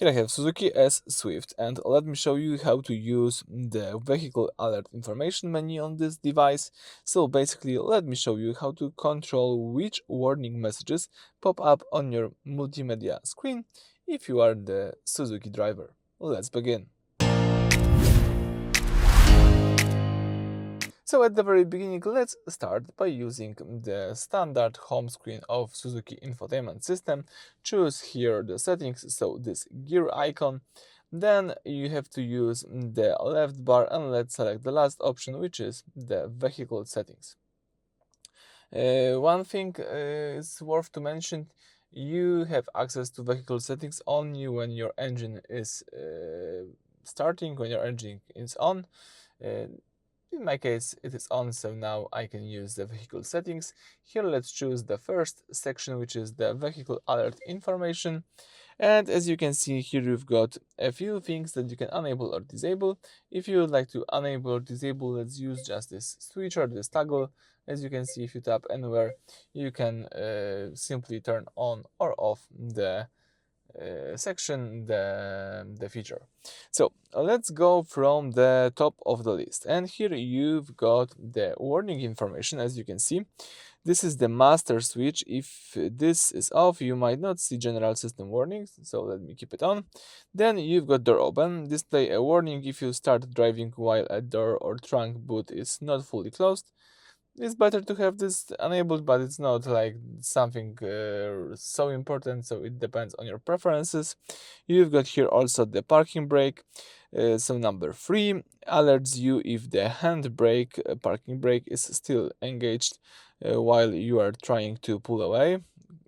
Here I have Suzuki S Swift, and let me show you how to use the vehicle alert information menu on this device. So basically, let me show you how to control which warning messages pop up on your multimedia screen if you are the Suzuki driver. Let's begin. So at the very beginning, let's start by using the standard home screen of Suzuki infotainment system. Choose here the settings, so this gear icon. Then you have to use the left bar and let's select the last option, which is the vehicle settings. One thing is worth to mention, you have access to vehicle settings only when your engine is starting, when your engine is on. In my case, it is on, so now I can use the vehicle settings. Here, let's choose the first section, which is the vehicle alert information. And as you can see here, you've got a few things that you can enable or disable. If you would like to enable or disable, let's use just this switcher, this toggle. As you can see, if you tap anywhere, you can simply turn on or off the section, the feature. So let's go from the top of the list, and here you've got the warning information. As you can see, this is the master switch. If this is off, you might not see general system warnings, so let me keep it on. Then you've got door open, display a warning if you start driving while a door or trunk boot is not fully closed. It's better to have this enabled, but it's not like something so important, so it depends on your preferences. You've got here also the parking brake. So number 3 alerts you if the handbrake, parking brake, is still engaged while you are trying to pull away.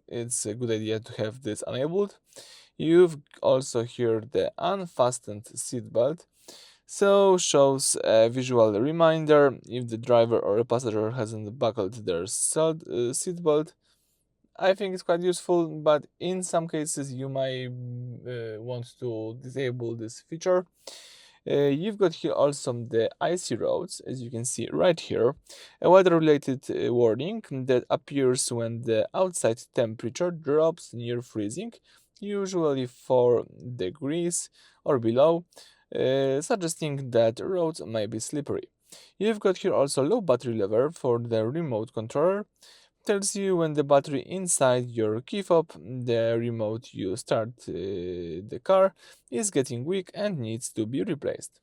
It's a good idea to have this enabled. You've also here the unfastened seatbelt. So shows a visual reminder if the driver or a passenger hasn't buckled their seatbelt. I think it's quite useful, but in some cases you might want to disable this feature. You've got here also the icy roads, as you can see right here, a weather-related warning that appears when the outside temperature drops near freezing, usually 4 degrees or below, suggesting that roads may be slippery. You've got here also low battery level for the remote controller. Tells you when the battery inside your key fob, the remote you start the car, is getting weak and needs to be replaced.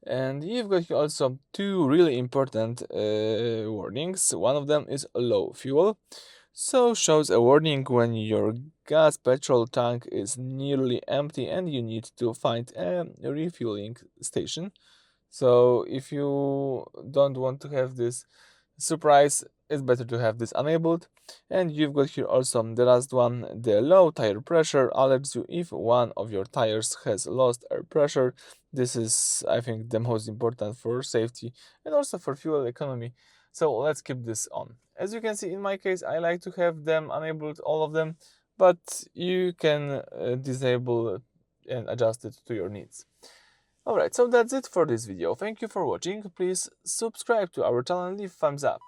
And you've got here also 2 really important warnings. One of them is low fuel. So shows a warning when your gas petrol tank is nearly empty and you need to find a refueling station. So if you don't want to have this surprise, it's better to have this enabled. And you've got here also the last one, the low tire pressure alerts you if one of your tires has lost air pressure. This is, I think, the most important for safety and also for fuel economy. So let's keep this on. As you can see, in my case, I like to have them enabled, all of them, but you can disable and adjust it to your needs. Alright, so that's it for this video. Thank you for watching. Please subscribe to our channel and leave thumbs up.